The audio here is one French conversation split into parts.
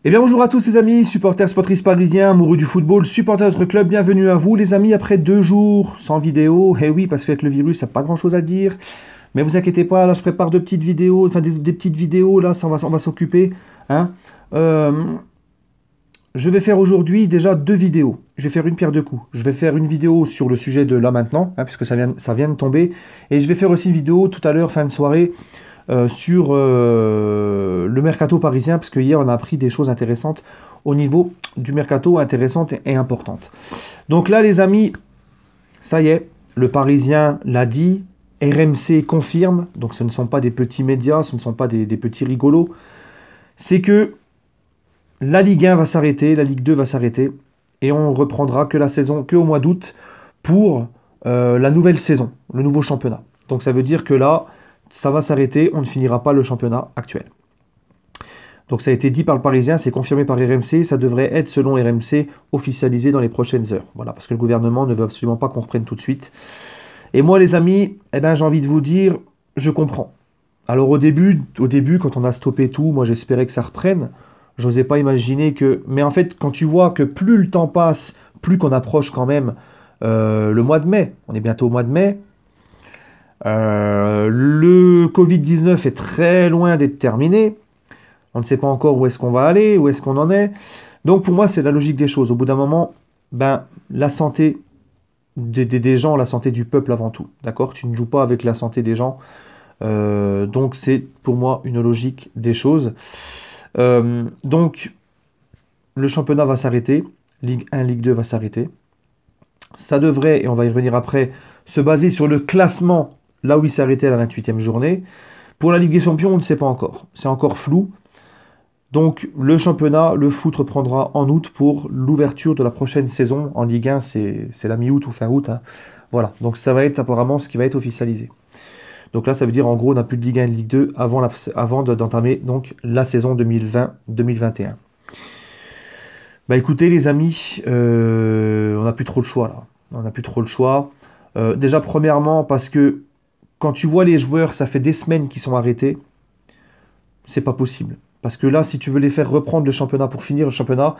Eh bien bonjour à tous les amis, supporters sportifs parisiens, amoureux du football, supporters de notre club, bienvenue à vous les amis après 2 jours sans vidéo. Eh oui, parce qu'avec le virus, ça n'a pas grand chose à dire. Mais vous inquiétez pas, là je prépare deux petites vidéos, enfin des petites vidéos, là ça, on va s'occuper. Hein. Euh, je vais faire aujourd'hui déjà 2 vidéos. Je vais faire une pierre deux coups. Je vais faire une vidéo sur le sujet de là maintenant, hein, puisque ça vient de tomber. Et je vais faire aussi une vidéo tout à l'heure, fin de soirée, sur le mercato parisien, parce que hier on a appris des choses intéressantes au niveau du mercato, intéressantes et importantes. Donc là les amis, ça y est, le Parisien l'a dit, RMC confirme, donc ce ne sont pas des petits médias, ce ne sont pas des petits rigolos, c'est que la Ligue 1 va s'arrêter, la Ligue 2 va s'arrêter, et on reprendra que la saison, que au mois d'août, pour la nouvelle saison, le nouveau championnat. Donc ça veut dire que là, ça va s'arrêter, on ne finira pas le championnat actuel. Donc ça a été dit par le Parisien, c'est confirmé par RMC, ça devrait être selon RMC officialisé dans les prochaines heures. Voilà, parce que le gouvernement ne veut absolument pas qu'on reprenne tout de suite. Et moi les amis, eh ben, j'ai envie de vous dire, je comprends. Alors au début, quand on a stoppé tout, moi j'espérais que ça reprenne. J'osais pas imaginer que... Mais en fait, quand tu vois que plus le temps passe, plus qu'on approche quand même le mois de mai, on est bientôt au mois de mai, le Covid-19 est très loin d'être terminé. On ne sait pas encore où est-ce qu'on va aller, où est-ce qu'on en est. Donc pour moi, c'est la logique des choses. Au bout d'un moment, ben, la santé des gens, la santé du peuple avant tout. D'accord? Tu ne joues pas avec la santé des gens. Donc c'est pour moi une logique des choses. Donc le championnat va s'arrêter. Ligue 1, Ligue 2 va s'arrêter. Ça devrait, et on va y revenir après, se baser sur le classement là où il s'est arrêté à la 28e journée. Pour la Ligue des Champions, on ne sait pas encore. C'est encore flou. Donc le championnat, le foot reprendra en août pour l'ouverture de la prochaine saison. En Ligue 1, c'est la mi-août ou fin août. Hein. Voilà, donc ça va être apparemment ce qui va être officialisé. Donc là, ça veut dire en gros, on n'a plus de Ligue 1 et de Ligue 2 avant d'entamer donc la saison 2020-2021. Bah écoutez les amis, on n'a plus trop le choix là. On n'a plus trop le choix. Déjà premièrement parce que quand tu vois les joueurs, ça fait des semaines qu'ils sont arrêtés, c'est pas possible. Parce que là, si tu veux les faire reprendre le championnat pour finir le championnat,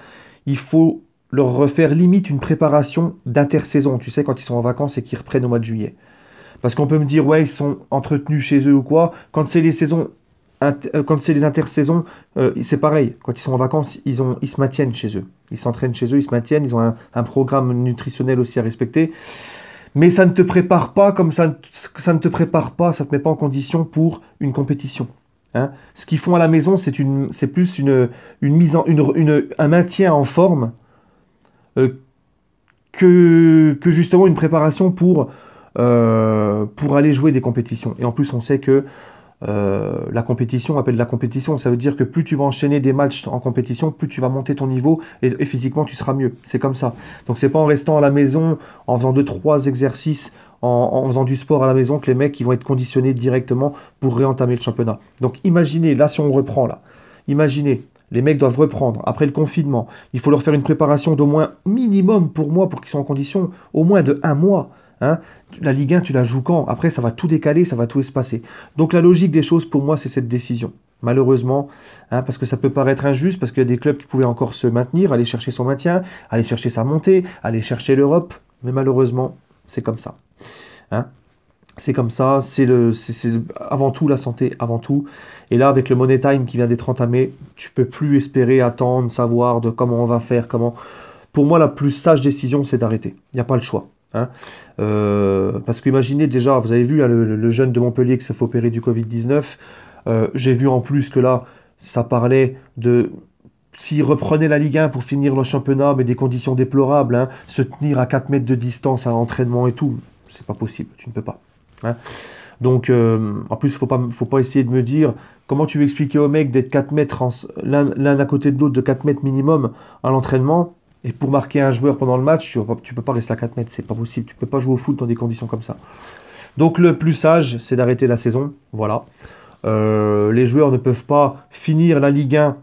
il faut leur refaire limite une préparation d'intersaison. Tu sais, quand ils sont en vacances et qu'ils reprennent au mois de juillet. Parce qu'on peut me dire, ouais, ils sont entretenus chez eux ou quoi. Quand c'est les saisons, quand c'est les intersaisons, c'est pareil. Quand ils sont en vacances, ils se maintiennent chez eux. Ils s'entraînent chez eux, ils se maintiennent. Ils ont un programme nutritionnel aussi à respecter. Mais ça ne te prépare pas comme ça ne te prépare pas, ça ne te met pas en condition pour une compétition. Hein. Ce qu'ils font à la maison, c'est plus un maintien en forme euh, que justement une préparation pour aller jouer des compétitions. Et en plus, on sait que la compétition appelle la compétition. Ça veut dire que plus tu vas enchaîner des matchs en compétition, plus tu vas monter ton niveau et physiquement tu seras mieux. C'est comme ça. Donc c'est pas en restant à la maison, en faisant 2, 3 exercices, en faisant du sport à la maison que les mecs ils vont être conditionnés directement pour réentamer le championnat. Donc imaginez, là si on reprend là, imaginez, les mecs doivent reprendre après le confinement. Il faut leur faire une préparation d'au moins minimum pour moi, pour qu'ils soient en condition, au moins de 1 mois. Hein. La Ligue 1, tu la joues quand? Après, ça va tout décaler, ça va tout espacer. Donc la logique des choses, pour moi, c'est cette décision. Malheureusement, hein, parce que ça peut paraître injuste, parce qu'il y a des clubs qui pouvaient encore se maintenir, aller chercher son maintien, aller chercher sa montée, aller chercher l'Europe. Mais malheureusement, c'est comme ça. Hein. C'est comme ça, c'est avant tout la santé, avant tout. Et là, avec le Money Time qui vient d'être entamé, tu peux plus espérer attendre, savoir de comment on va faire, comment... Pour moi, la plus sage décision, c'est d'arrêter. Il n'y a pas le choix. Hein. Parce qu'imaginez déjà, vous avez vu là, le jeune de Montpellier qui s'est fait opérer du Covid-19. J'ai vu en plus que là, ça parlait de... S'il reprenait la Ligue 1 pour finir le championnat, mais des conditions déplorables, hein, se tenir à 4 mètres de distance à l'entraînement et tout, c'est pas possible, tu ne peux pas. Hein. Donc, en plus, faut pas essayer de me dire comment tu veux expliquer aux mecs d'être 4 mètres l'un à côté de l'autre de 4 mètres minimum à l'entraînement et pour marquer un joueur pendant le match, tu peux pas rester à 4 mètres, c'est pas possible. Tu peux pas jouer au foot dans des conditions comme ça. Donc, le plus sage, c'est d'arrêter la saison. Voilà. Les joueurs ne peuvent pas finir la Ligue 1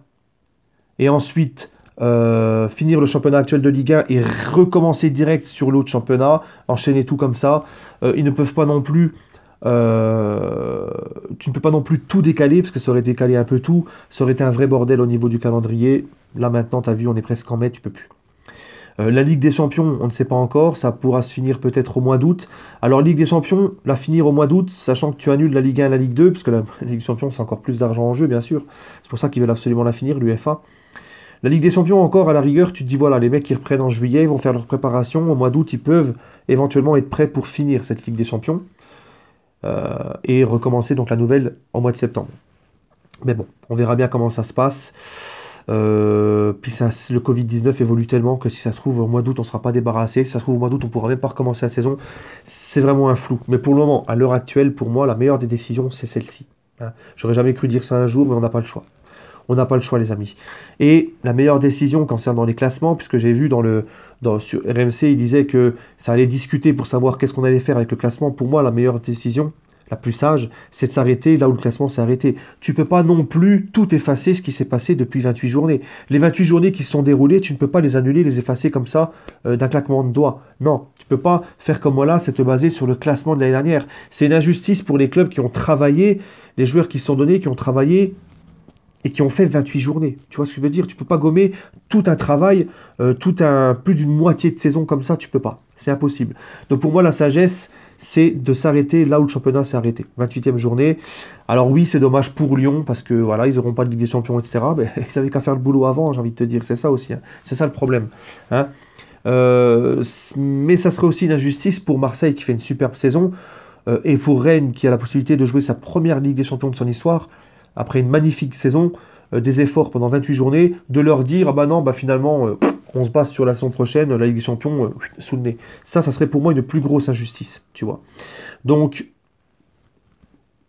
et ensuite finir le championnat actuel de Ligue 1 et recommencer direct sur l'autre championnat, enchaîner tout comme ça. Ils ne peuvent pas non plus tu ne peux pas non plus tout décaler, parce que ça aurait décalé un peu tout, ça aurait été un vrai bordel au niveau du calendrier. Là maintenant, tu as vu, on est presque en mai, tu peux plus. La Ligue des Champions, on ne sait pas encore, ça pourra se finir peut-être au mois d'août. Alors Ligue des Champions, la finir au mois d'août, sachant que tu annules la Ligue 1 et la Ligue 2, parce que la Ligue des Champions, c'est encore plus d'argent en jeu, bien sûr. C'est pour ça qu'ils veulent absolument la finir, l'UEFA. La Ligue des Champions, encore, à la rigueur, tu te dis, voilà, les mecs qui reprennent en juillet, ils vont faire leur préparation. Au mois d'août, ils peuvent éventuellement être prêts pour finir cette Ligue des Champions. Et recommencer donc la nouvelle en mois de septembre. Mais bon, on verra bien comment ça se passe. Puis le Covid-19 évolue tellement que si ça se trouve au mois d'août on ne sera pas débarrassé, si ça se trouve au mois d'août on ne pourra même pas recommencer la saison, c'est vraiment un flou. Mais pour le moment, à l'heure actuelle, pour moi, la meilleure des décisions, c'est celle-ci. Hein. J'aurais jamais cru dire ça un jour, mais on n'a pas le choix. On n'a pas le choix, les amis. Et la meilleure décision concernant les classements, puisque j'ai vu sur RMC, il disait que ça allait discuter pour savoir qu'est-ce qu'on allait faire avec le classement. Pour moi, la meilleure décision, la plus sage, c'est de s'arrêter là où le classement s'est arrêté. Tu peux pas non plus tout effacer ce qui s'est passé depuis 28 journées. Les 28 journées qui se sont déroulées, tu ne peux pas les annuler, les effacer comme ça d'un claquement de doigts. Non, tu peux pas faire comme moi là, c'est te baser sur le classement de l'année dernière. C'est une injustice pour les clubs qui ont travaillé, les joueurs qui se sont donnés, qui ont travaillé et qui ont fait 28 journées. Tu vois ce que je veux dire? Tu peux pas gommer tout un travail, plus d'une moitié de saison comme ça, tu peux pas. C'est impossible. Donc pour moi, la sagesse, c'est de s'arrêter là où le championnat s'est arrêté. 28e journée. Alors oui, c'est dommage pour Lyon, parce que voilà, ils n'auront pas de Ligue des Champions, etc. Mais ils n'avaient qu'à faire le boulot avant, j'ai envie de te dire. C'est ça aussi. Hein. C'est ça le problème. Hein. Mais ça serait aussi une injustice pour Marseille qui fait une superbe saison, et pour Rennes qui a la possibilité de jouer sa première Ligue des Champions de son histoire, après une magnifique saison, des efforts pendant 28 journées, de leur dire, ah bah non, bah finalement, on se base sur la saison prochaine, la Ligue des Champions, sous le nez. Ça serait pour moi une plus grosse injustice, tu vois. Donc,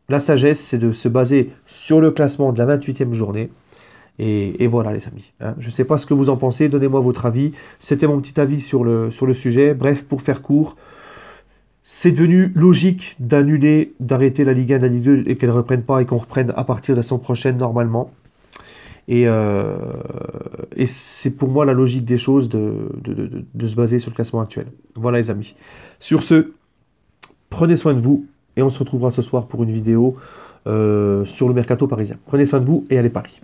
la sagesse, c'est de se baser sur le classement de la 28e journée. Et voilà, les amis. Hein. Je ne sais pas ce que vous en pensez, donnez-moi votre avis. C'était mon petit avis sur le sujet. Bref, pour faire court, c'est devenu logique d'annuler, d'arrêter la Ligue 1 et la Ligue 2 et qu'elle ne reprenne pas et qu'on reprenne à partir de la saison prochaine normalement. Et c'est pour moi la logique des choses de se baser sur le classement actuel. Voilà les amis. Sur ce, prenez soin de vous et on se retrouvera ce soir pour une vidéo sur le mercato parisien. Prenez soin de vous et allez Paris.